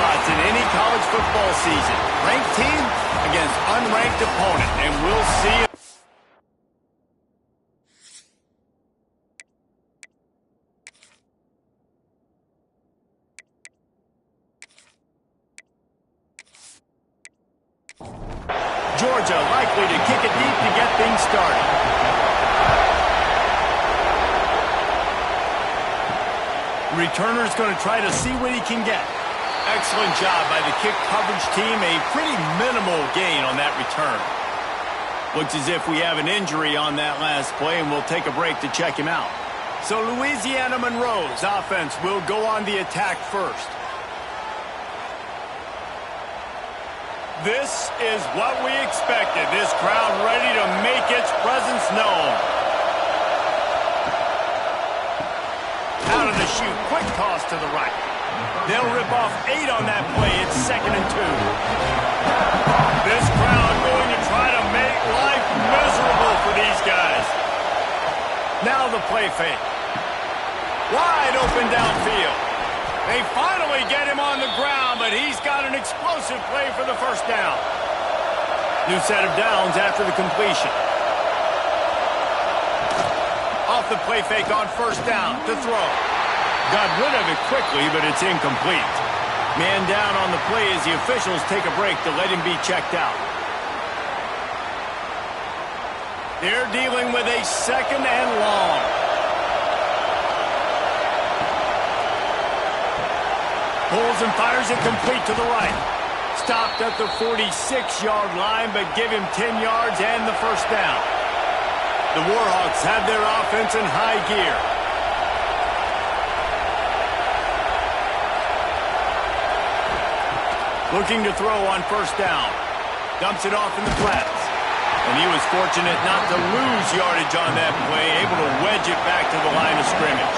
spots in any college football season. Ranked team against unranked opponent, and we'll see. Georgia likely to kick it deep to get things started. Returner's going to try to see what he can get. Excellent job by the kick coverage team. A pretty minimal gain on that return. Looks as if we have an injury on that last play, and we'll take a break to check him out. So Louisiana Monroe's offense will go on the attack first. This is what we expected. This crowd ready to make its presence known. Out of the chute, quick toss to the right. They'll rip off 8 on that play. It's 2nd and 2. This crowd going to try to make life miserable for these guys. Now the play fake. Wide open downfield. They finally get him on the ground, but he's got an explosive play for the first down. New set of downs after the completion. Off the play fake on first down to throw. Got rid of it quickly, but it's incomplete. Man down on the play as the officials take a break to let him be checked out. They're dealing with a 2nd and long. Pulls and fires it complete to the right. Stopped at the 46-yard line, but give him 10 yards and the first down. The Warhawks have their offense in high gear. Looking to throw on first down. Dumps it off in the flats. And he was fortunate not to lose yardage on that play, able to wedge it back to the line of scrimmage.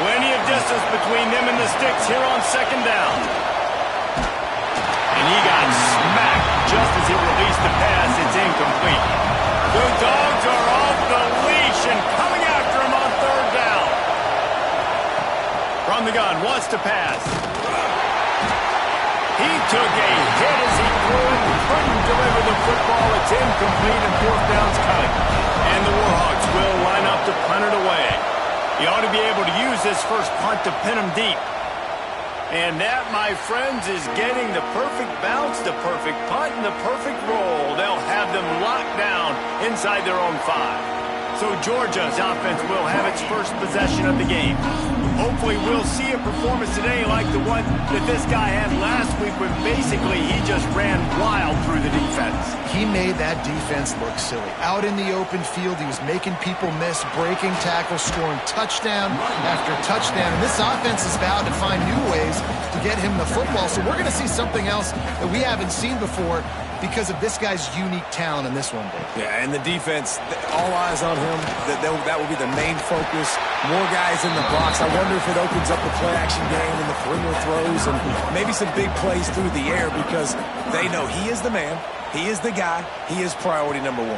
Plenty of distance between them and the sticks here on 2nd down. And he got smacked just as he released the pass. It's incomplete. The Dogs are off the leash and coming after him on 3rd down. From the gun, wants to pass. He took a hit as he threw it and couldn't deliver the football. It's incomplete and 4th down's coming. And the Warhawks will line up to punt it away. He ought to be able to use this first punt to pin him deep. And that, my friends, is getting the perfect bounce, the perfect punt, and the perfect roll. They'll have them locked down inside their own 5. So Georgia's offense will have its first possession of the game. Hopefully we'll see a performance today like the one that this guy had last week when basically he just ran wild through the defense. He made that defense look silly. Out in the open field, he was making people miss, breaking tackles, scoring touchdown after touchdown. And this offense is vowed to find new ways to get him the football. So we're going to see something else that we haven't seen before because of this guy's unique talent in this one, Dave. Yeah, and the defense, all eyes on him. That will be the main focus. More guys in the box. I wonder if it opens up the play-action game and the perimeter throws and maybe some big plays through the air because they know he is the man, he is the guy, he is priority number 1.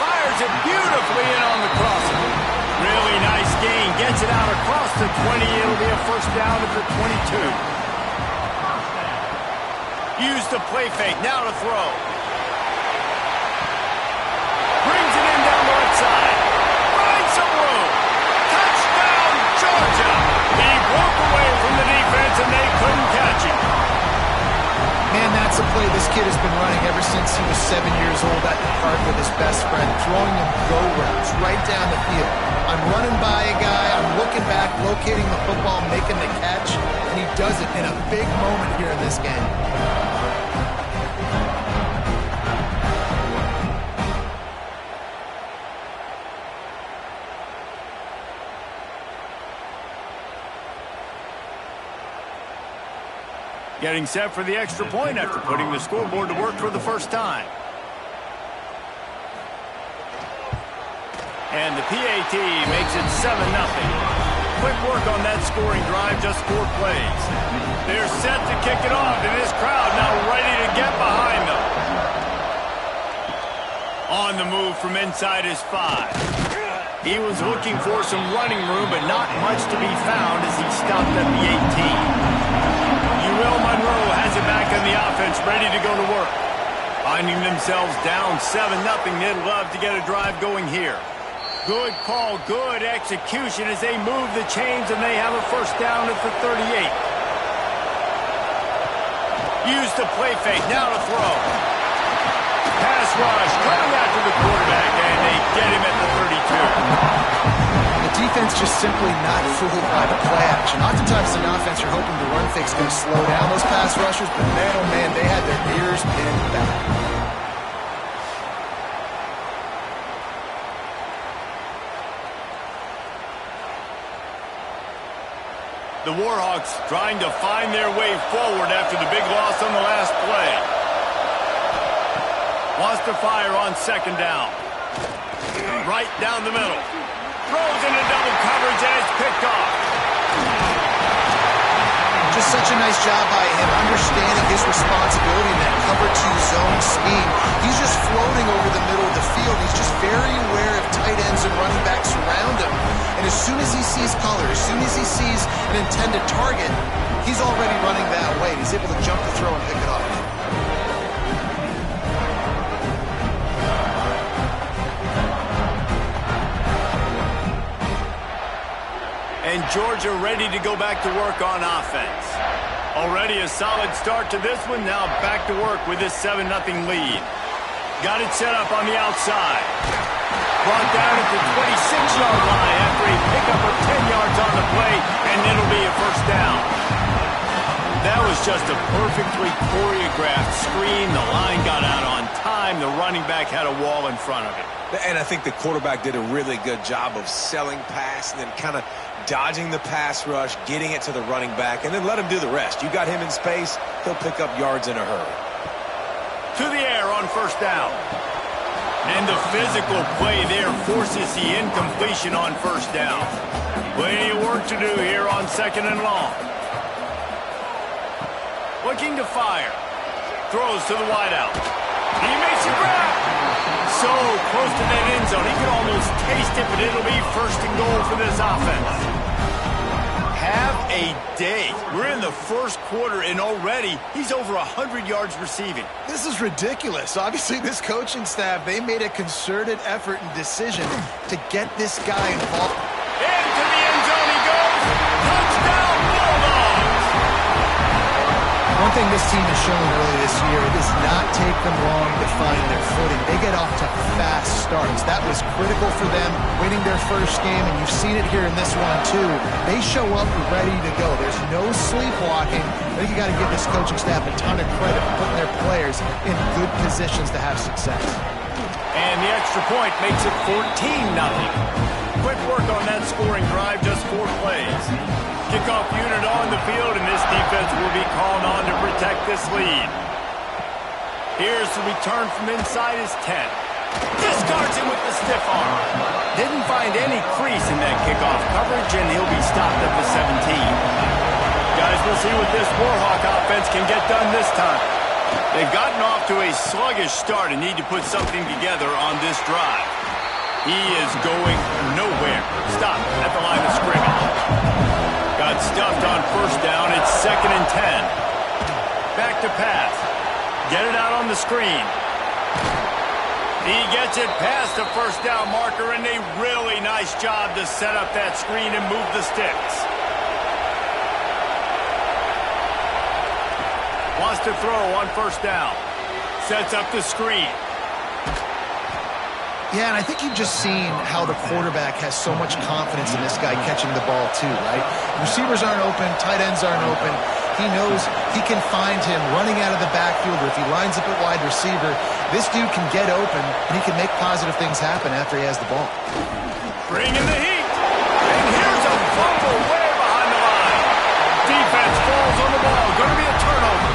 Fires it beautifully in on the crosser. Really nice gain. Gets it out across the 20. It'll be a first down at the 22. Use the play fake. Now to throw. Brings it in down the left side. Finds some room. Touchdown, Georgia. He broke away from the defense and they couldn't catch him. Man, that's a play this kid has been running ever since he was 7 years old at the park with his best friend, throwing him go routes right down the field. I'm running by a guy, I'm looking back, locating the football, making the catch, and he does it in a big moment here in this game. Getting set for the extra point after putting the scoreboard to work for the first time. And the PAT makes it 7-0. Quick work on that scoring drive, just 4 plays. They're set to kick it off, and this crowd now ready to get behind them. On the move from inside his 5. He was looking for some running room, but not much to be found as he stopped at the 18. ULM has it back on the offense, ready to go to work. Finding themselves down 7-0, they'd love to get a drive going here. Good call, good execution as they move the chains, and they have a first down at the 38. Use the play fake, now to throw. Pass rush, coming after the quarterback, and they get him at the 32. The defense just simply not fooled by the play action. Oftentimes, an offense, you're hoping the run fake's going to slow down those pass rushers, but man, oh man, they had their ears pinned back. The Warhawks trying to find their way forward after the big loss on the last play. Wants to fire on second down. Right down the middle. Throws into double coverage and it's picked off. Just such a nice job by him understanding his responsibility in that cover 2 zone scheme. He's just floating over the middle of the field. He's just very aware of tight ends and running backs around him. And as soon as he sees color, as soon as he sees an intended target, he's already running that way. He's able to jump the throw and pick it off. And Georgia ready to go back to work on offense. Already a solid start to this one. Now back to work with this 7-0 lead. Got it set up on the outside. Brought down at the 26-yard line after a pickup of 10 yards on the play, and it'll be a first down. That was just a perfectly choreographed screen. The line got out on time. The running back had a wall in front of it. And I think the quarterback did a really good job of selling pass and then kind of dodging the pass rush, getting it to the running back, and then let him do the rest. You got him in space, he'll pick up yards in a hurry. To the air on first down. And the physical play there forces the incompletion on first down. Plenty of work to do here on second and long. Looking to fire. Throws to the wideout. He makes a grab. So close to that end zone. He can almost taste it, but it'll be first and goal for this offense. Have a day. We're in the first quarter, and already he's over 100 yards receiving. This is ridiculous. Obviously, this coaching staff, they made a concerted effort and decision to get this guy involved. Into the end zone he goes. Touchdown, Bulldogs! One thing this team has shown early this year, it does not take them long to find their footing. They get off to fast starts. That was critical for them, winning their first game, and you've seen it here in this one too. They show up ready to go. There's no sleepwalking. I think you got to give this coaching staff a ton of credit for putting their players in good positions to have success. And the extra point makes it 14-0. Quick work on that scoring drive, just 4 plays. Kickoff unit on the field, and this defense will be called on to protect this lead. Here's the return from inside his 10. Discards him with the stiff arm. Didn't find any crease in that kickoff coverage, and he'll be stopped at the 17. Guys, we'll see what this Warhawk offense can get done this time. They've gotten off to a sluggish start and need to put something together on this drive. He is going nowhere. Stop at the line of scrimmage. Got stuffed on first down. It's 2nd and 10. Back to pass. Get it out on the screen. He gets it past the first down marker, and a really nice job to set up that screen and move the sticks. Wants to throw on first down. Sets up the screen. Yeah, and I think you've just seen how the quarterback has so much confidence in this guy catching the ball too, right? Receivers aren't open, tight ends aren't open. He knows he can find him running out of the backfield, or if he lines up at wide receiver, this dude can get open, and he can make positive things happen after he has the ball. Bring in the heat. And here's a fumble way behind the line. Defense falls on the ball. Going to be a turnover.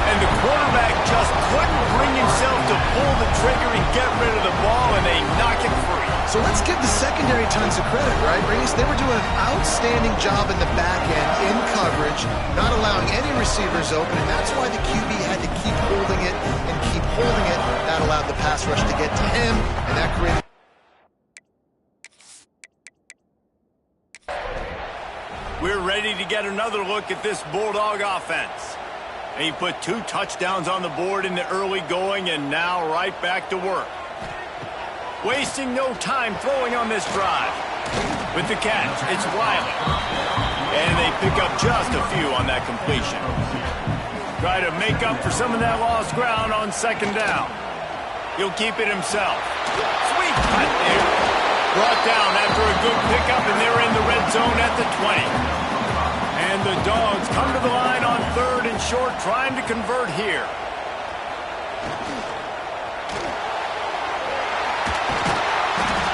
And the quarterback just couldn't bring himself to pull the trigger and get rid of the ball, and they knock it free. So let's give the secondary tons of credit, right, Reese? They were doing an outstanding job in the back end, in coverage, not allowing any receivers open, and that's why the QB had to keep holding it and keep holding it. That allowed the pass rush to get to him, and that created... we're ready to get another look at this Bulldog offense. He put 2 touchdowns on the board in the early going, and now right back to work. Wasting no time throwing on this drive. With the catch, it's Wiley. And they pick up just a few on that completion. Try to make up for some of that lost ground on second down. He'll keep it himself. Sweet cut there. Brought down after a good pickup, and they're in the red zone at the 20. And the Dogs come to the line on 3rd and short, trying to convert here.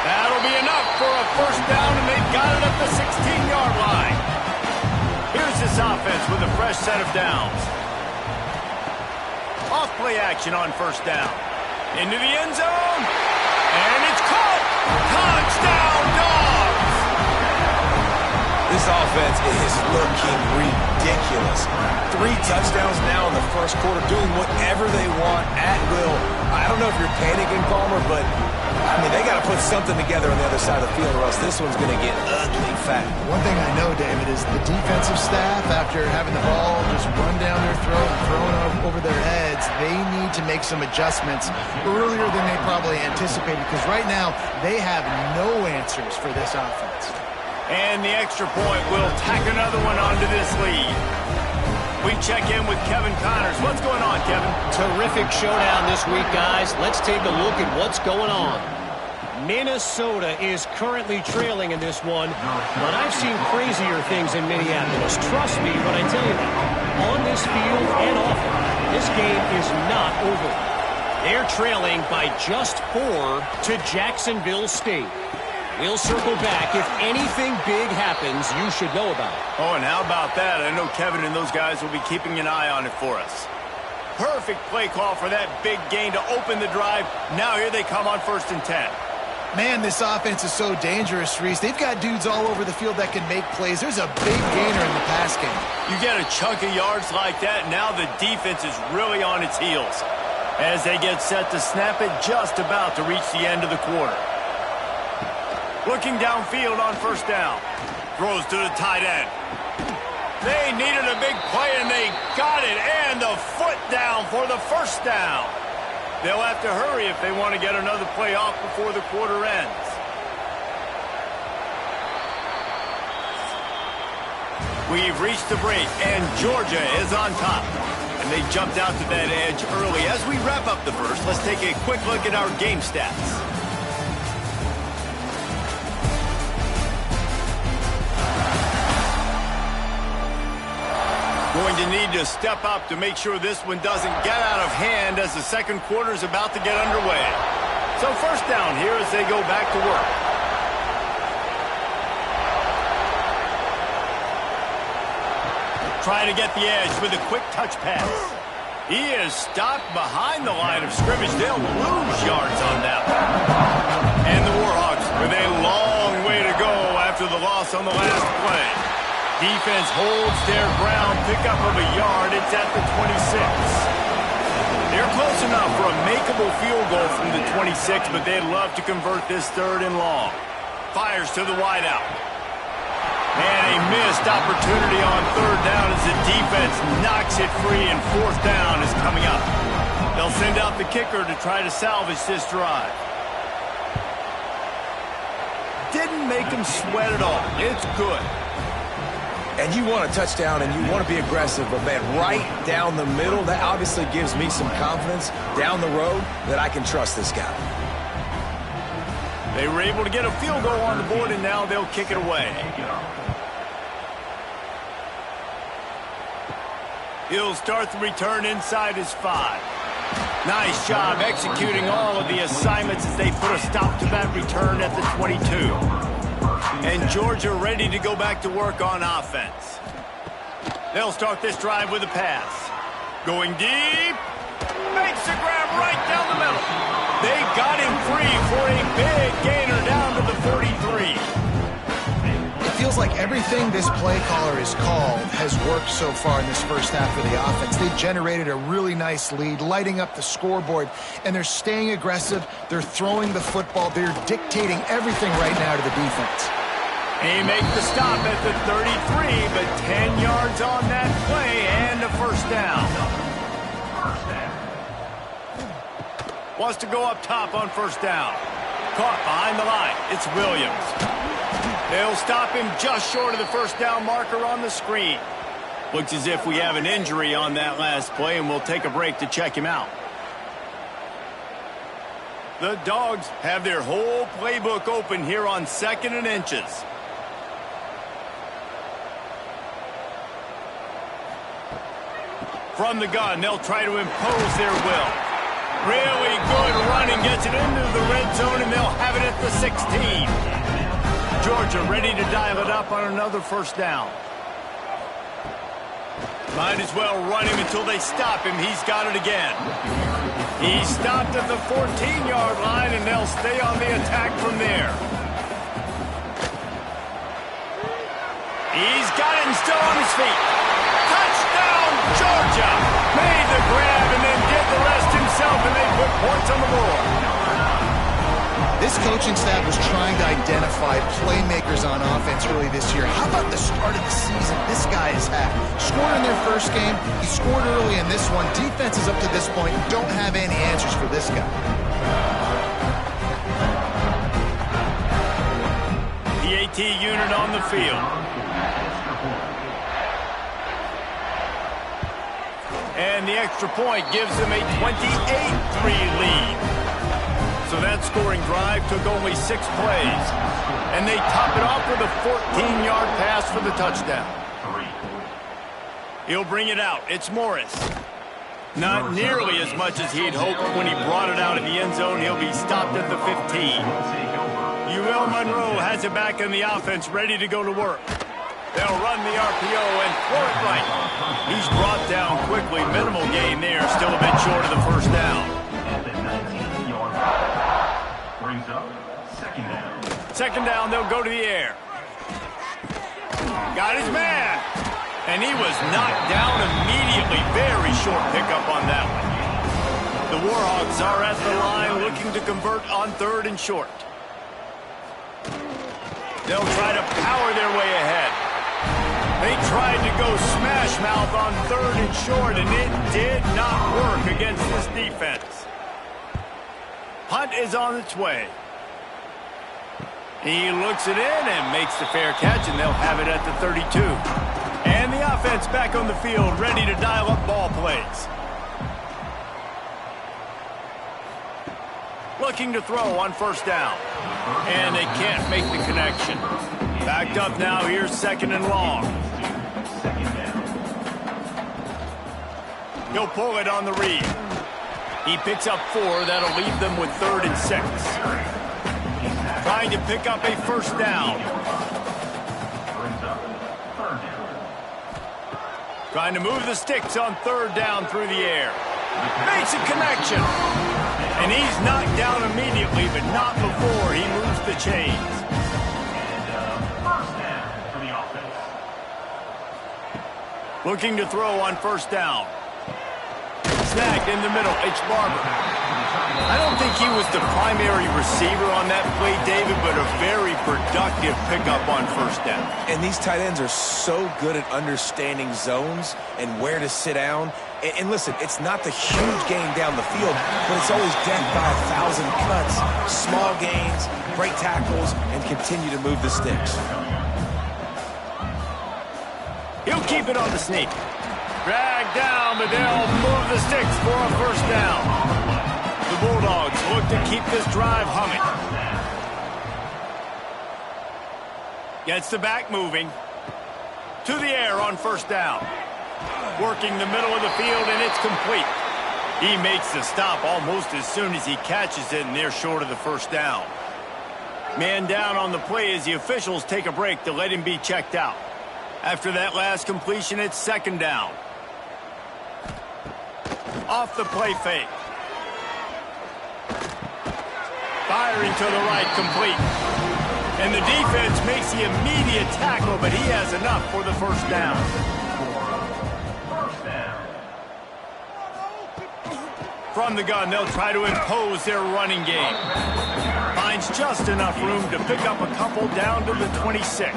That'll be enough for a first down, and they've got it at the 16-yard line. Here's this offense with a fresh set of downs. Off play action on first down. Into the end zone. And it's caught. Touchdown, Dogs! This offense is looking ridiculous. 3 touchdowns now in the first quarter, doing whatever they want at will. I don't know if you're panicking, Palmer, but I mean, they got to put something together on the other side of the field, or else this one's going to get ugly fat. One thing I know, David, is the defensive staff, after having the ball just run down their throat and thrown over their heads, they need to make some adjustments earlier than they probably anticipated, because right now they have no answers for this offense. And the extra point will tack another one onto this lead. We check in with Kevin Connors. What's going on, Kevin? Terrific showdown this week, guys. Let's take a look at what's going on. Minnesota is currently trailing in this one, but I've seen crazier things in Minneapolis. Trust me when I tell you that. On this field and off it, this game is not over. They're trailing by just 4 to Jacksonville State. We'll circle back. If anything big happens, you should know about it. Oh, and how about that? I know Kevin and those guys will be keeping an eye on it for us. Perfect play call for that big gain to open the drive. Now here they come on 1st and 10. Man, this offense is so dangerous, Reese. They've got dudes all over the field that can make plays. There's a big gainer in the pass game. You get a chunk of yards like that, now the defense is really on its heels as they get set to snap it just about to reach the end of the quarter. Looking downfield on 1st down. Throws to the tight end. They needed a big play, and they got it. And the foot down for the first down. They'll have to hurry if they want to get another play off before the quarter ends. We've reached the break, and Georgia is on top. And they jumped out to that edge early. As we wrap up the first, let's take a quick look at our game stats. Going to need to step up to make sure this one doesn't get out of hand as the second quarter is about to get underway. So first down here as they go back to work. Trying to get the edge with a quick touch pass. He is stopped behind the line of scrimmage. They'll lose yards on that one. And the Warhawks with a long way to go after the loss on the last play. Defense holds their ground, pickup of a yard. It's at the 26. They're close enough for a makeable field goal from the 26, but they'd love to convert this 3rd and long. Fires to the wideout. And a missed opportunity on 3rd down as the defense knocks it free, and 4th down is coming up. They'll send out the kicker to try to salvage this drive. Didn't make him sweat at all. It's good. And you want a touchdown, and you want to be aggressive, but, man, right down the middle, that obviously gives me some confidence down the road that I can trust this guy. They were able to get a field goal on the board, and now they'll kick it away. He'll start the return inside his 5. Nice job executing all of the assignments as they put a stop to that return at the 22. And Georgia ready to go back to work on offense. They'll start this drive with a pass. Going deep. Makes the grab right down the middle. They got him free for a big gainer down to the 43. It feels like everything this play caller has called has worked so far in this first half of the offense. They generated a really nice lead, lighting up the scoreboard, and they're staying aggressive. They're throwing the football. They're dictating everything right now to the defense. He makes the stop at the 33, but 10 yards on that play and a first down. Wants to go up top on first down. Caught behind the line. It's Williams. They'll stop him just short of the first down marker on the screen. Looks as if we have an injury on that last play, and we'll take a break to check him out. The Dogs have their whole playbook open here on 2nd and inches. From the gun, they'll try to impose their will. Really good running, gets it into the red zone, and they'll have it at the 16. Georgia ready to dial it up on another first down. Might as well run him until they stop him. He's got it again. He stopped at the 14-yard line, and they'll stay on the attack from there. He's got it and still on his feet. Touchdown, Georgia! Made the grab and then did the rest himself, and they put points on the board. This coaching staff was trying to identify playmakers on offense early this year. How about the start of the season this guy has had? Scored in their first game. He scored early in this one. Defenses up to this point don't have any answers for this guy. The AT unit on the field. And the extra point gives them a 28-3 lead. So that scoring drive took only 6 plays. And they top it off with a 14-yard pass for the touchdown. He'll bring it out. It's Morris. Not nearly as much as he'd hoped when he brought it out of the end zone. He'll be stopped at the 15. UL Monroe has it back in the offense, ready to go to work. They'll run the RPO and throw it right. He's brought down quickly. Minimal gain there. Still a bit short of the first down. Second down, they'll go to the air. Got his man. And he was knocked down immediately. Very short pickup on that one. The Warhawks are at the line looking to convert on 3rd and short. They'll try to power their way ahead. They tried to go smash mouth on 3rd and short, and it did not work against this defense. Punt is on its way. He looks it in and makes the fair catch, and they'll have it at the 32. And the offense back on the field, ready to dial up ball plays. Looking to throw on first down. And they can't make the connection. Backed up now, here's 2nd and long. He'll pull it on the read. He picks up 4. That'll leave them with 3rd and 6. Trying to pick up a first down. Trying to move the sticks on 3rd down through the air. Makes a connection. And he's knocked down immediately, but not before he moves the chains. Looking to throw on first down. Snagged in the middle, it's Barber. I don't think he was the primary receiver on that play, David, but a very productive pickup on first down. And these tight ends are so good at understanding zones and where to sit down. And listen, it's not the huge gain down the field, but it's always death by 1,000 cuts, small gains, great tackles, and continue to move the sticks. He'll keep it on the sneak. Dragged down, but they'll move the sticks for a first down. The Bulldogs look to keep this drive humming. Gets the back moving. To the air on first down. Working the middle of the field, and it's complete. He makes the stop almost as soon as he catches it, and they're short of the first down. Man down on the play as the officials take a break to let him be checked out. After that last completion, it's 2nd down. Off the play fake. Firing to the right, complete. And the defense makes the immediate tackle, but he has enough for the first down. From the gun, they'll try to impose their running game. Finds just enough room to pick up a couple down to the 26.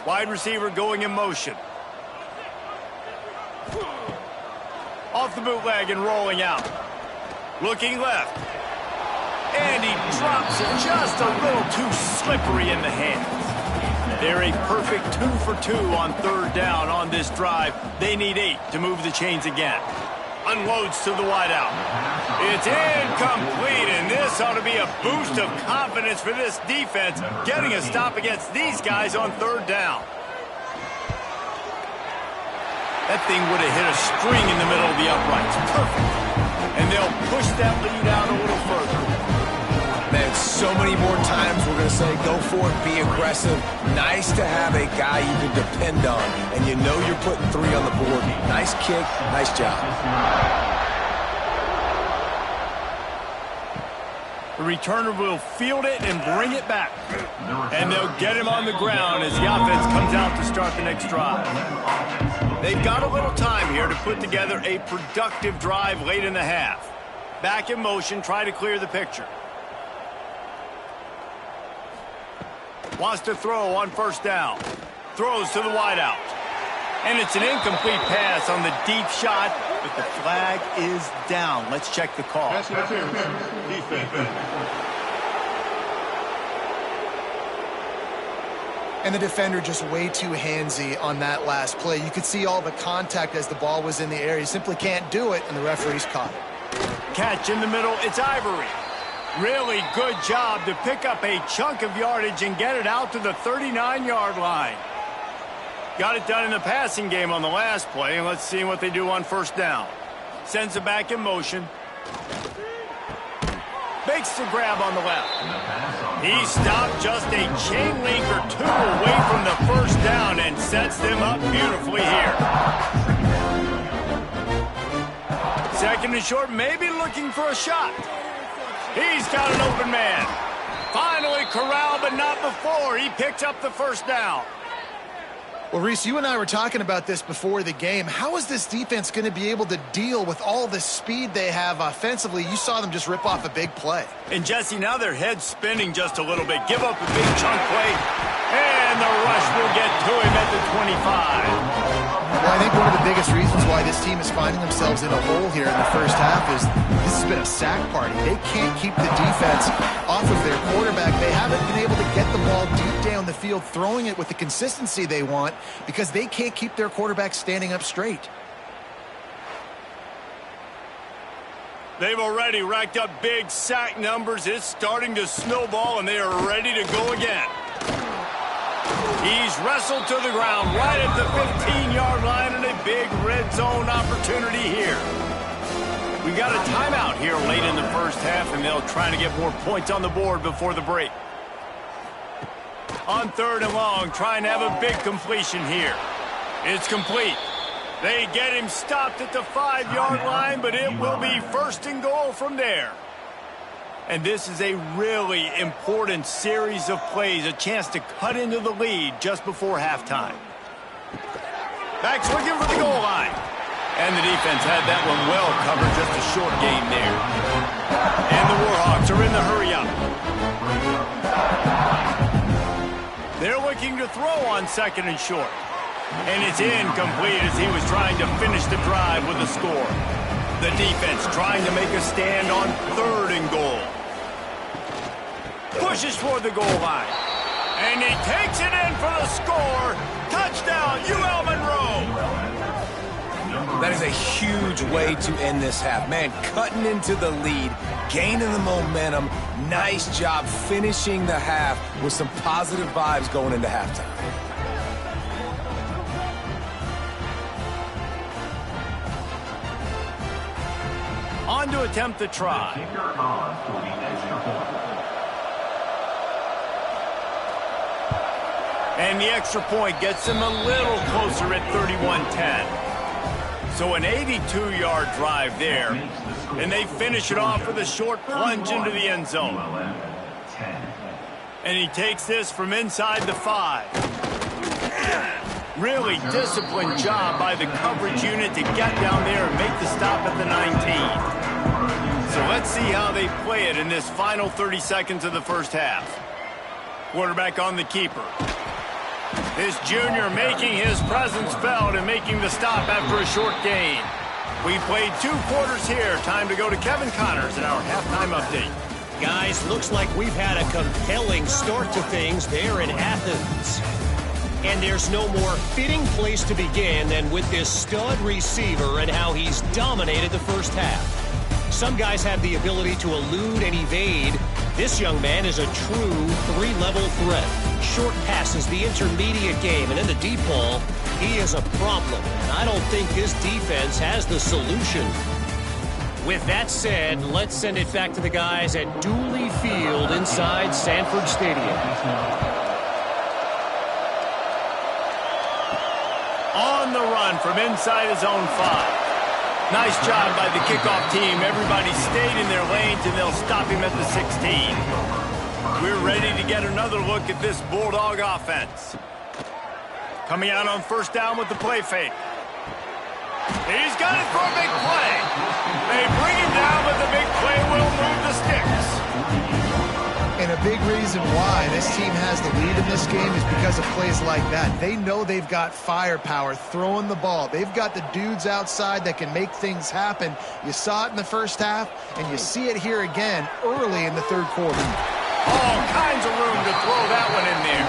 Wide receiver going in motion. Off the bootleg and rolling out. Looking left. And he drops it just a little too slippery in the hands. They're a perfect 2 for 2 on third down on this drive. They need 8 to move the chains again. Unloads to the wideout. It's incomplete, and this ought to be a boost of confidence for this defense, getting a stop against these guys on third down. That thing would have hit a string in the middle of the uprights. Perfect. And they'll push that lead out a little further. Man, so many more times we're going to say, go for it, be aggressive. Nice to have a guy you can depend on, and you know you're putting 3 on the board. Nice kick, nice job. The returner will field it and bring it back. And they'll get him on the ground as the offense comes out to start the next drive. They've got a little time here to put together a productive drive late in the half. Back in motion, try to clear the picture. Wants to throw on first down. Throws to the wideout. And it's an incomplete pass on the deep shot, but the flag is down. Let's check the call. And the defender just way too handsy on that last play. You could see all the contact as the ball was in the air. You simply can't do it, and the referee's caught it. Catch in the middle. It's Ivory. Really good job to pick up a chunk of yardage and get it out to the 39-yard line. Got it done in the passing game on the last play, and let's see what they do on first down. Sends it back in motion. Makes the grab on the left. He stopped just a chain link or 2 away from the first down and sets them up beautifully here. Second and short, maybe looking for a shot. He's got an open man. Finally corralled, but not before. He picks up the first down. Well, Reese, you and I were talking about this before the game. How is this defense going to be able to deal with all the speed they have offensively? You saw them just rip off a big play. And, Jesse, now their head's spinning just a little bit. Give up a big chunk play, and the rush will get to him at the 25. Well, I think one of the biggest reasons why this team is finding themselves in a hole here in the first half is this has been a sack party. They can't keep the defense off of their quarterback. They haven't been able to get the ball deep down the field, throwing it with the consistency they want because they can't keep their quarterback standing up straight. They've already racked up big sack numbers. It's starting to snowball, and they are ready to go again. He's wrestled to the ground right at the 15-yard line, and a big red zone opportunity here. We got a timeout here late in the first half, and they'll try to get more points on the board before the break. On third and long, trying to have a big completion here. It's complete. They get him stopped at the 5-yard line, but it will be first and goal from there. And this is a really important series of plays, a chance to cut into the lead just before halftime. Back's looking for the goal line. And the defense had that one well covered, just a short game there. And the Warhawks are in the hurry-up. They're looking to throw on second and short. And it's incomplete as he was trying to finish the drive with a score. The defense trying to make a stand on third and goal. Pushes toward the goal line. And he takes it in for the score. Touchdown, UL Monroe. That is a huge way to end this half. Man, cutting into the lead, gaining the momentum. Nice job finishing the half with some positive vibes going into halftime. On to attempt the try. And the extra point gets him a little closer at 31-10. So an 82-yard drive there. And they finish it off with a short plunge into the end zone. And he takes this from inside the 5. Really disciplined job by the coverage unit to get down there and make the stop at the 19. So let's see how they play it in this final 30 seconds of the first half. Quarterback on the keeper. This junior making his presence felt and making the stop after a short gain. We played 2 quarters here. Time to go to Kevin Connors in our halftime update. Guys, looks like we've had a compelling start to things there in Athens. And there's no more fitting place to begin than with this stud receiver and how he's dominated the first half. Some guys have the ability to elude and evade. This young man is a true 3-level threat. Short passes, the intermediate game, and in the deep ball, he is a problem. And I don't think this defense has the solution. With that said, let's send it back to the guys at Dooley Field inside Sanford Stadium. On the run from inside his own 5. Nice job by the kickoff team. Everybody stayed in their lanes, and they'll stop him at the 16. We're ready to get another look at this Bulldog offense. Coming out on first down with the play fake. He's got it for a big play. They bring him down, but the big play will move the sticks. And a big reason why this team has the lead in this game is because of plays like that. They know they've got firepower throwing the ball. They've got the dudes outside that can make things happen. You saw it in the first half, and you see it here again early in the third quarter. All kinds of room to throw that one in there.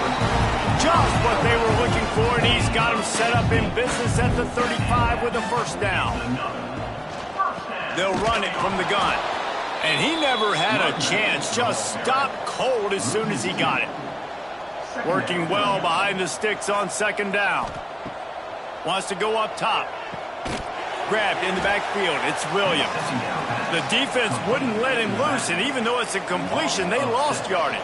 Just what they were looking for, and he's got him set up in business at the 35 with a first down. They'll run it from the gun. And he never had a chance, just stopped cold as soon as he got it. Working well behind the sticks on second down. Wants to go up top. Grabbed in the backfield, it's Williams. The defense wouldn't let him loose, and even though it's a completion, they lost yardage.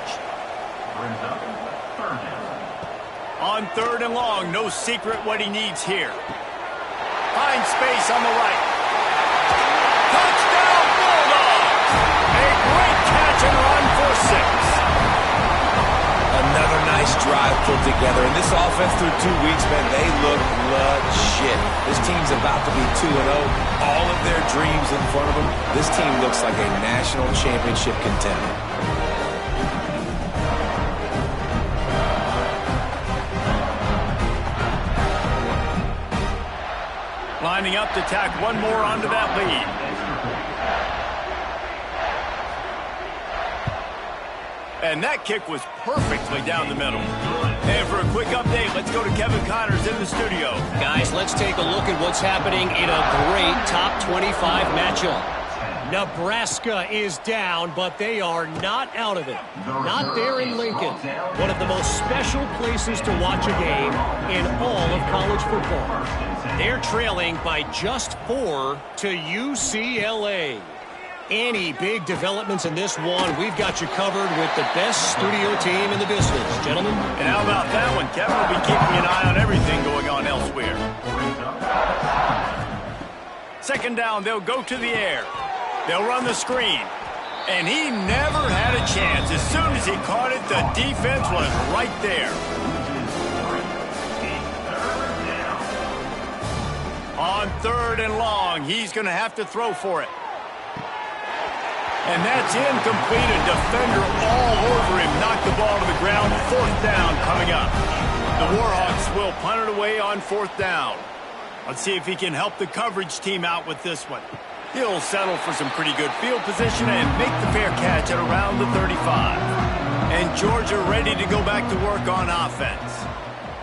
On third and long, no secret what he needs here. Finds space on the right. Touchdown, Bulldogs! A great catch and run for 6. Another nice drive put together. And this offense through 2 weeks, man, they look legit. This team's about to be 2-0. All of their dreams in front of them. This team looks like a national championship contender. Lining up to tack one more onto that lead. And that kick was perfectly down the middle. And for a quick update, let's go to Kevin Connors in the studio. Guys, let's take a look at what's happening in a great top 25 matchup. Nebraska is down, but they are not out of it. Not there in Lincoln. One of the most special places to watch a game in all of college football. They're trailing by just 4 to UCLA. Any big developments in this one, we've got you covered with the best studio team in the business, gentlemen. And how about that one? Kevin will be keeping an eye on everything going on elsewhere. Second down, they'll go to the air. They'll run the screen. And he never had a chance. As soon as he caught it, the defense was right there. On third and long, he's going to have to throw for it. And that's incomplete. A defender all over him. Knocked the ball to the ground. Fourth down coming up. The Warhawks will punt it away on fourth down. Let's see if he can help the coverage team out with this one. He'll settle for some pretty good field position and make the fair catch at around the 35. And Georgia ready to go back to work on offense.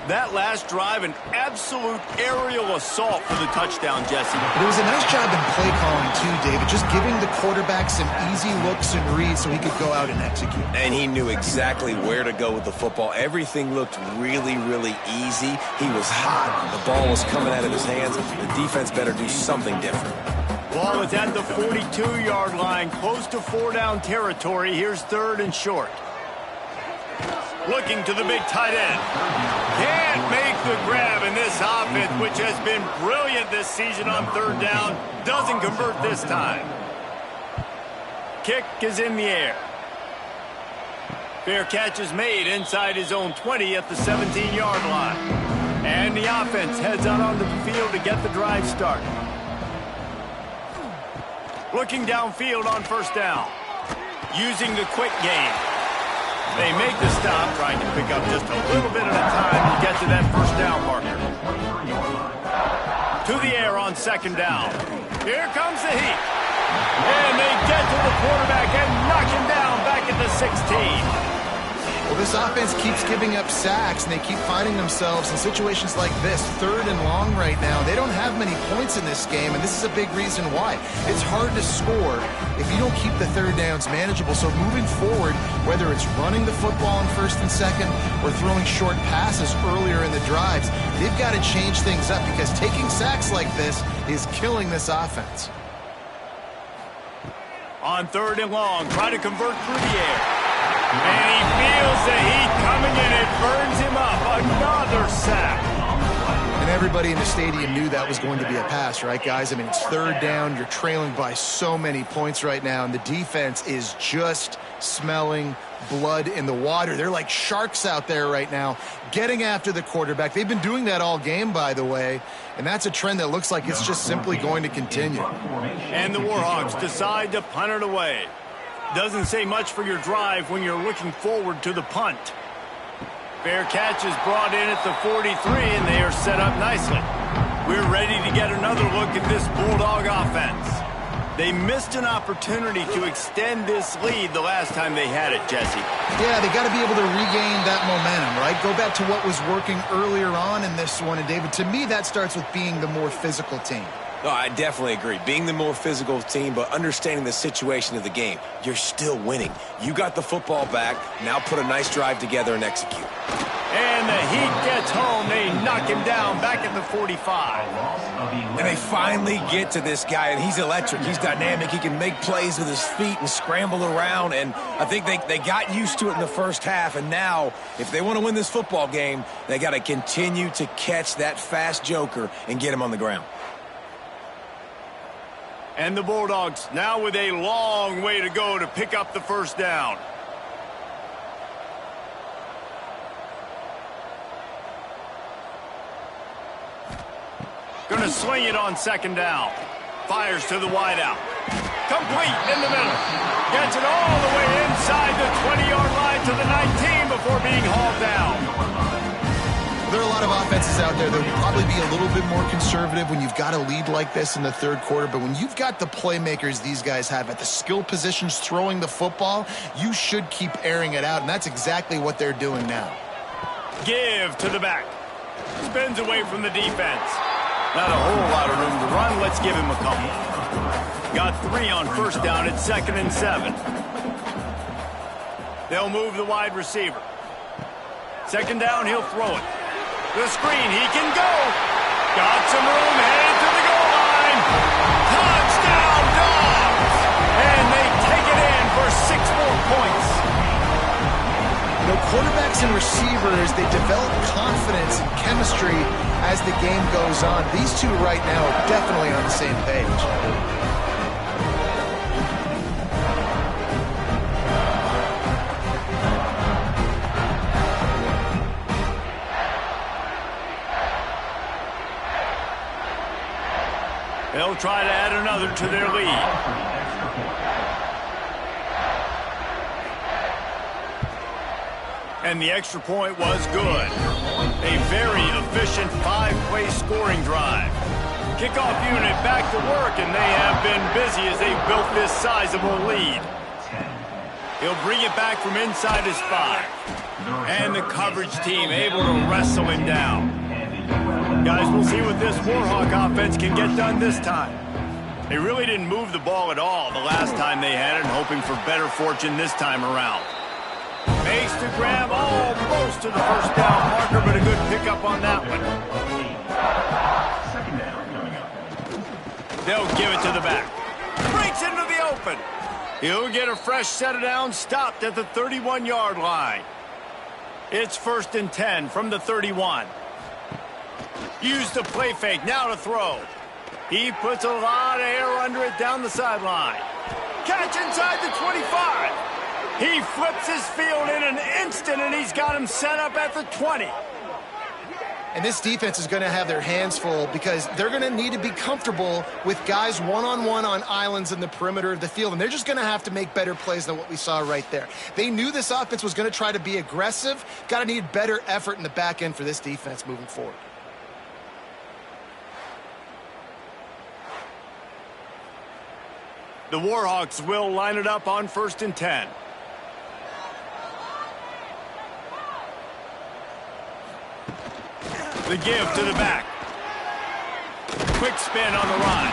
That last drive, an absolute aerial assault for the touchdown, Jesse. But it was a nice job in play calling, too, David. Just giving the quarterback some easy looks and reads so he could go out and execute. And he knew exactly where to go with the football. Everything looked really, really easy. He was hot. The ball was coming out of his hands. The defense better do something different. Ball is at the 42-yard line, close to 4-down territory. Here's third and short. Looking to the big tight end. Can't make the grab in this offense, which has been brilliant this season on third down. Doesn't convert this time. Kick is in the air. Fair catch is made inside his own 20 at the 17-yard line. And the offense heads out onto the field to get the drive started. Looking downfield on first down. Using the quick game. They make the stop, trying to pick up just a little bit at a time to get to that first down marker. To the air on second down. Here comes the heat. And they get to the quarterback and knock him down back at the 16. Well, this offense keeps giving up sacks, and they keep finding themselves in situations like this, 3rd and long right now. They don't have many points in this game, and this is a big reason why. It's hard to score if you don't keep the 3rd downs manageable. So moving forward, whether it's running the football in 1st and 2nd or throwing short passes earlier in the drives, they've got to change things up because taking sacks like this is killing this offense. On 3rd and long, try to convert through the air. And he feels the heat coming in. It burns him up. Another sack. And everybody in the stadium knew that was going to be a pass, right, guys? I mean, it's 3rd down. You're trailing by so many points right now, and the defense is just smelling blood in the water. They're like sharks out there right now, getting after the quarterback. They've been doing that all game, by the way, and that's a trend that looks like it's just simply going to continue. And the Warhawks decide to punt it away. Doesn't say much for your drive when you're looking forward to the punt. Fair catch is brought in at the 43, and they are set up nicely. We're ready to get another look at this Bulldog offense. They missed an opportunity to extend this lead the last time they had it, Jesse. Yeah, they got to be able to regain that momentum, right? Go back to what was working earlier on in this one. And, David, to me, that starts with being the more physical team. No, I definitely agree. Being the more physical team, but understanding the situation of the game. You're still winning. You got the football back. Now put a nice drive together and execute. And the Heat gets home. They knock him down back at the 45. And they finally get to this guy, and he's electric. He's dynamic. He can make plays with his feet and scramble around. And I think they got used to it in the first half. And now, if they want to win this football game, they got to continue to catch that fast joker and get him on the ground. And the Bulldogs now with a long way to go to pick up the first down. Going to sling it on second down. Fires to the wideout. Complete in the middle. Gets it all the way inside the 20-yard line to the 19 before being hauled down. There are a lot of offenses out there that will probably be a little bit more conservative when you've got a lead like this in the 3rd quarter. But when you've got the playmakers these guys have at the skill positions throwing the football, you should keep airing it out. And that's exactly what they're doing now. Give to the back. Spins away from the defense. Not a whole lot of room to run. Let's give him a couple. Got 3 on first down at 2nd and 7. They'll move the wide receiver. Second down, he'll throw it. The screen, he can go. Got some room, headed to the goal line. Touchdown, Dogs! And they take it in for 6 more points. You know, quarterbacks and receivers, they develop confidence and chemistry as the game goes on. These two right now are definitely on the same page. They'll try to add another to their lead. And the extra point was good. A very efficient 5-play scoring drive. Kickoff unit back to work, and they have been busy as they've built this sizable lead. He'll bring it back from inside his 5. And the coverage team able to wrestle him down. Guys, we'll see what this Warhawk offense can get done this time. They really didn't move the ball at all the last time they had it, hoping for better fortune this time around. Makes the grab almost to the first down marker, but a good pickup on that one. They'll give it to the back. Breaks into the open. He'll get a fresh set of downs, stopped at the 31-yard line. It's 1st and 10 from the 31. Use the play fake, now to throw. He puts a lot of air under it down the sideline. Catch inside the 25. He flips his field in an instant, and he's got him set up at the 20. And this defense is going to have their hands full because they're going to need to be comfortable with guys one-on-one on islands in the perimeter of the field. And they're just going to have to make better plays than what we saw right there. They knew this offense was going to try to be aggressive. Got to need better effort in the back end for this defense moving forward. The Warhawks will line it up on 1st and 10. The give to the back. Quick spin on the line.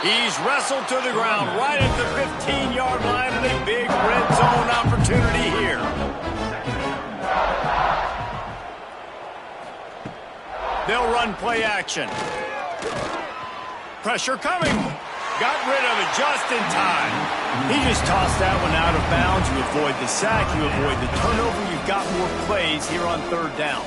He's wrestled to the ground right at the 15-yard line, and a big red zone opportunity here. They'll run play action. Pressure coming. Got rid of it just in time. He just tossed that one out of bounds. You avoid the sack, you avoid the turnover. You've got more plays here on 3rd down.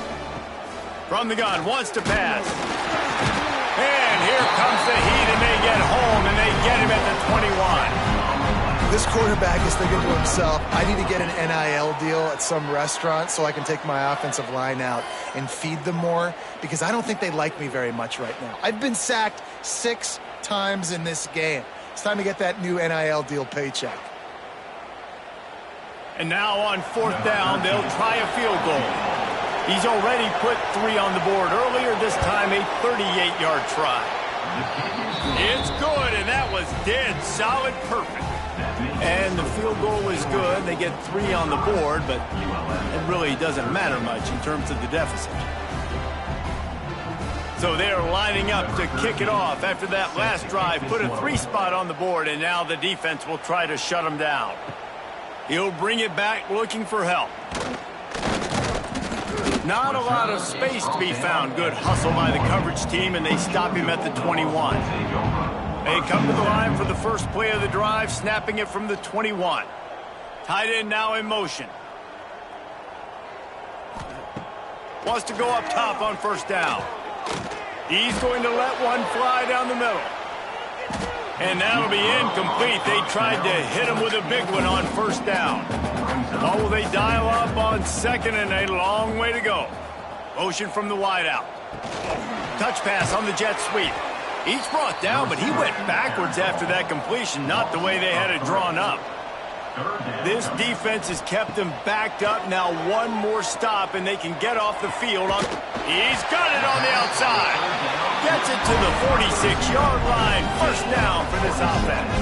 From the gun, wants to pass. And here comes the heat, and they get home, and they get him at the 21. This quarterback is thinking to himself, I need to get an NIL deal at some restaurant so I can take my offensive line out and feed them more, because I don't think they like me very much right now. I've been sacked 6 times in this game. It's time to get that new NIL deal paycheck. And now on 4th down, they'll try a field goal. He's already put 3 on the board earlier, this time a 38-yard try. It's good, and that was dead solid perfect. And the field goal was good. They get 3 on the board, but it really doesn't matter much in terms of the deficit. So they're lining up to kick it off after that last drive. Put a 3 spot on the board, and now the defense will try to shut him down. He'll bring it back looking for help. Not a lot of space to be found. Good hustle by the coverage team, and they stop him at the 21. They come to the line for the first play of the drive, snapping it from the 21. Tight end now in motion. Wants to go up top on 1st down. He's going to let one fly down the middle. And that'll be incomplete. They tried to hit him with a big one on 1st down. What will they dial up on 2nd and a long way to go? Motion from the wideout. Touch pass on the jet sweep. He's brought down, but he went backwards after that completion, not the way they had it drawn up. This defense has kept them backed up. Now one more stop, and they can get off the field. He's got it on the outside. Gets it to the 46-yard line. 1st down for this offense.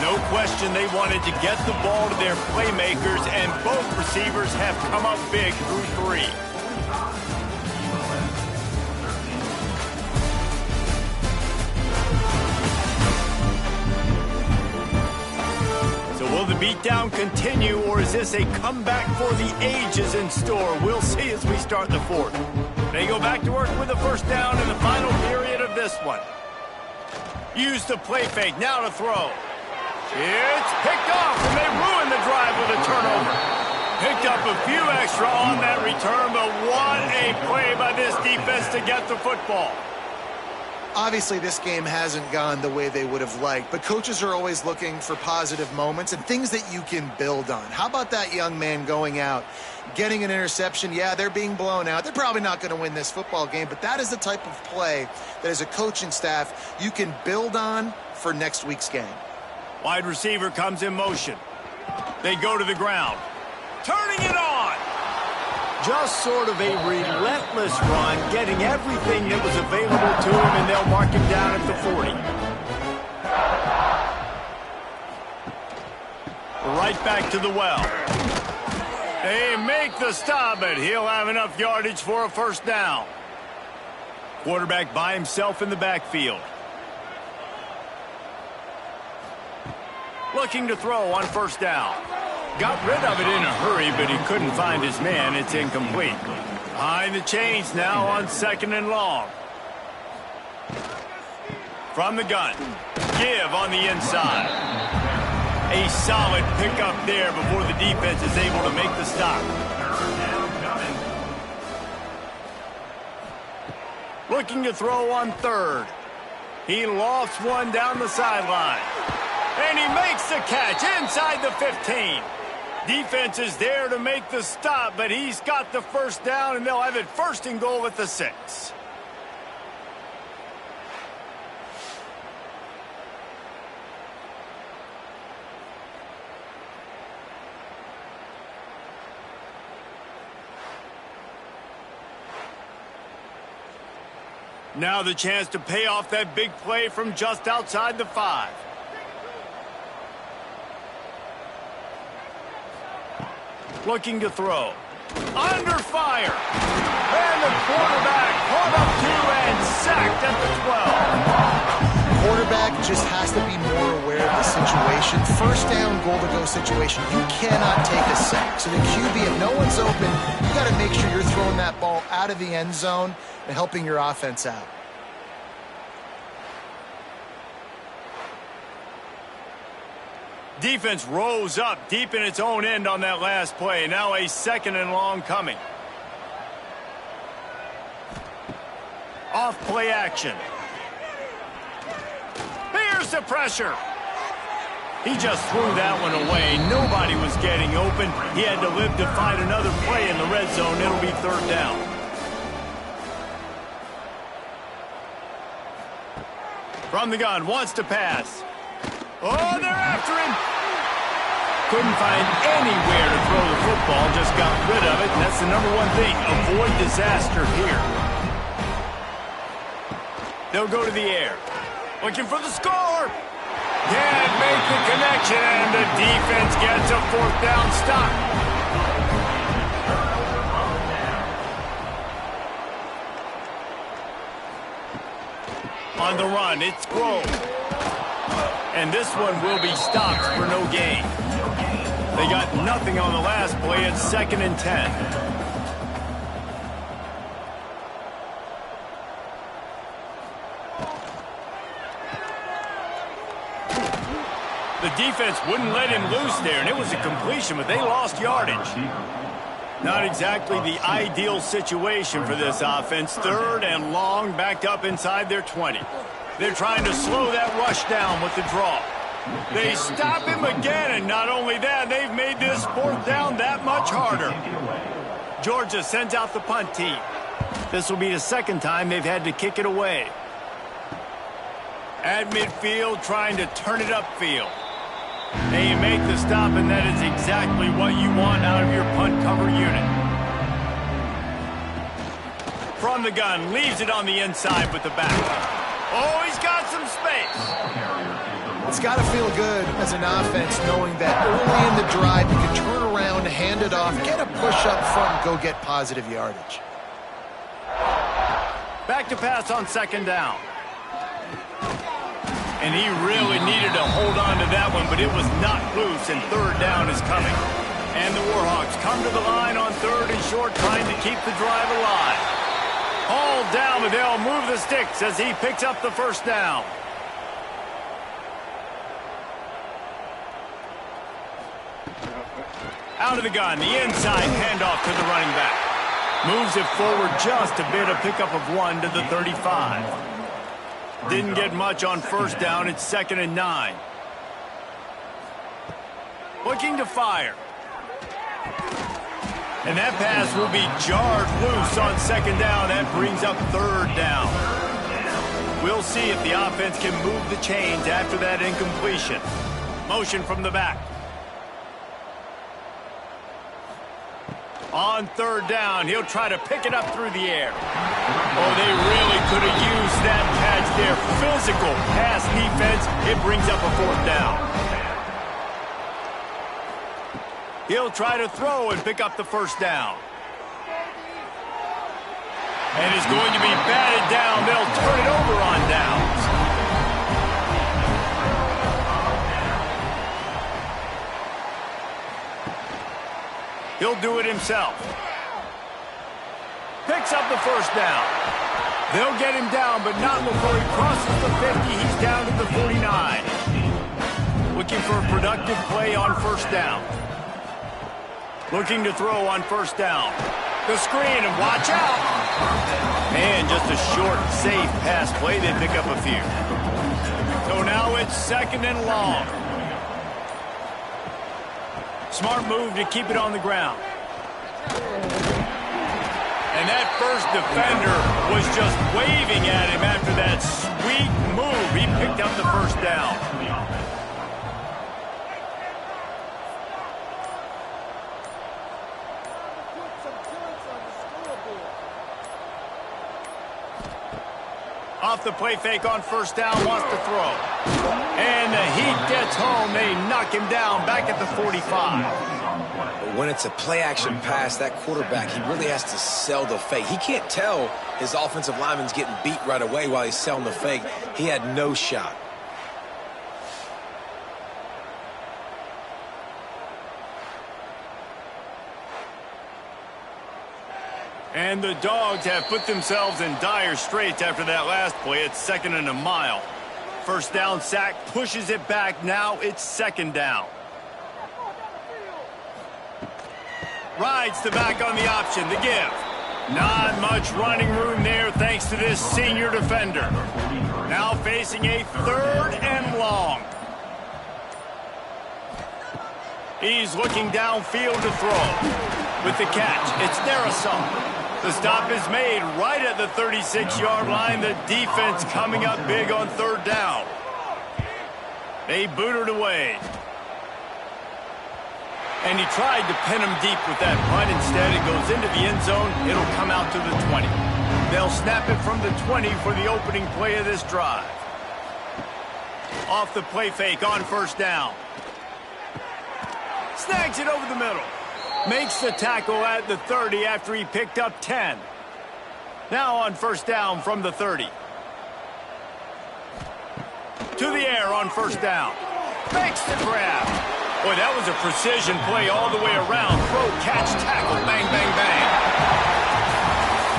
No question they wanted to get the ball to their playmakers, and both receivers have come up big through 3. So will the beatdown continue, or is this a comeback for the ages in store? We'll see as we start the 4th. They go back to work with the 1st down in the final period of this one. Use the play fake, now to throw. It's picked off, and they ruin the drive with a turnover. Picked up a few extra on that return, but what a play by this defense to get the football. Obviously, this game hasn't gone the way they would have liked, but coaches are always looking for positive moments and things that you can build on. How about that young man going out, getting an interception? Yeah, they're being blown out. They're probably not going to win this football game, but that is the type of play that as a coaching staff you can build on for next week's game. Wide receiver comes in motion. They go to the ground. Turning it on. Just sort of a relentless run, getting everything that was available to him, and they'll mark him down at the 40. Right back to the well. They make the stop, but he'll have enough yardage for a 1st down. Quarterback by himself in the backfield. Looking to throw on 1st down. Got rid of it in a hurry, but he couldn't find his man. It's incomplete. Behind the chains now on 2nd and long. From the gun. Give on the inside. A solid pickup there before the defense is able to make the stop. Looking to throw on 3rd. He lofts one down the sideline. And he makes the catch inside the 15. Defense is there to make the stop, but he's got the first down, and they'll have it 1st and goal at the 6. Now the chance to pay off that big play from just outside the 5. Looking to throw. Under fire. And the quarterback caught up to and sacked at the 12. Quarterback just has to be more aware of the situation. 1st down, goal-to-go situation. You cannot take a sack. So the QB, if no one's open, you got to make sure you're throwing that ball out of the end zone and helping your offense out. Defense rose up deep in its own end on that last play. Now a 2nd and long coming. Off play action. Here's the pressure. He just threw that one away. Nobody was getting open. He had to live to find another play in the red zone. It'll be 3rd down. From the gun, wants to pass. Oh, they're after him. Couldn't find anywhere to throw the football, just got rid of it, and that's the #1 thing. Avoid disaster here. They'll go to the air. Looking for the score. Can't make the connection, and the defense gets a 4th down stop. On the run, it's Grove. And this one will be stopped for no gain. They got nothing on the last play. It's 2nd and 10. The defense wouldn't let him loose there, and it was a completion, but they lost yardage. Not exactly the ideal situation for this offense. 3rd and long, backed up inside their 20. They're trying to slow that rush down with the draw. They stop him again, and not only that, they've made this 4th down that much harder. Georgia sends out the punt team. This will be the 2nd time they've had to kick it away. At midfield, trying to turn it upfield. They make the stop, and that is exactly what you want out of your punt cover unit. From the gun, leaves it on the inside with the back. Oh, he's got some space. It's got to feel good as an offense knowing that early in the drive you can turn around, hand it off, get a push up front, and go get positive yardage. Back to pass on 2nd down. And he really needed to hold on to that one, but it was not loose, and 3rd down is coming. And the Warhawks come to the line on 3rd and short, trying to keep the drive alive. Hauled down, but they'll move the sticks as he picks up the 1st down. Out of the gun, the inside handoff to the running back. Moves it forward just a bit, a pickup of 1 to the 35. Didn't get much on 1st down. It's 2nd and 9. Looking to fire. And that pass will be jarred loose on 2nd down. That brings up 3rd down. We'll see if the offense can move the chains after that incompletion. Motion from the back. On 3rd down, he'll try to pick it up through the air. Oh, they really could have used that catch there. Physical pass defense. It brings up a 4th down. He'll try to throw and pick up the 1st down. And it's going to be batted down. They'll turn it over on downs. He'll do it himself. Picks up the 1st down. They'll get him down, but not before he crosses the 50. He's down to the 49. Looking for a productive play on 1st down. Looking to throw on 1st down. The screen, and watch out. And just a short, safe pass play. They pick up a few. So now it's 2nd and long. Smart move to keep it on the ground. And that first defender was just waving at him after that sweet move. He picked up the first down. Off the play fake on first down, wants to throw. And the heat gets home. They knock him down back at the 45. But when it's a play-action pass, that quarterback, he really has to sell the fake. He can't tell his offensive lineman's getting beat right away while he's selling the fake. He had no shot. And the Dogs have put themselves in dire straits after that last play. It's 2nd and a mile. First down sack, pushes it back. Now it's 2nd down. Rides the back on the option, the give. Not much running room there thanks to this senior defender. Now facing a 3rd and long. He's looking downfield to throw. With the catch, it's Darrison. The stop is made right at the 36-yard line. The defense coming up big on 3rd down. They boot it away. And he tried to pin him deep with that punt. Instead, it goes into the end zone. It'll come out to the 20. They'll snap it from the 20 for the opening play of this drive. Off the play fake on first down. Snags it over the middle. Makes the tackle at the 30 after he picked up 10. Now on first down from the 30. To the air on first down. Makes the grab. Boy, that was a precision play all the way around. Throw, catch, tackle, bang, bang, bang.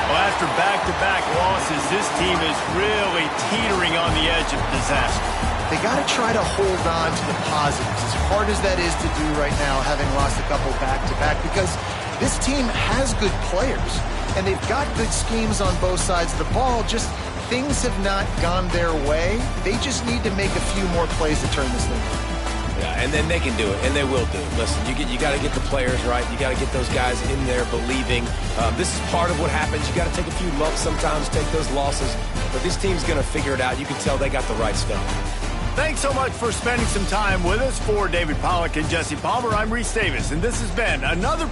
Well, after back-to-back losses, this team is really teetering on the edge of disaster. They got to try to hold on to the positives, as hard as that is to do right now, having lost a couple back-to-back, because this team has good players, and they've got good schemes on both sides of the ball, just things have not gone their way. They just need to make a few more plays to turn this thing around. Yeah, and then they can do it, and they will do it. Listen, you got to get the players right. You got to get those guys in there believing. This is part of what happens. You got to take a few lumps sometimes, take those losses, but this team's going to figure it out. You can tell they got the right stuff. Thanks so much for spending some time with us. For David Pollack and Jesse Palmer, I'm Reese Davis, and this has been another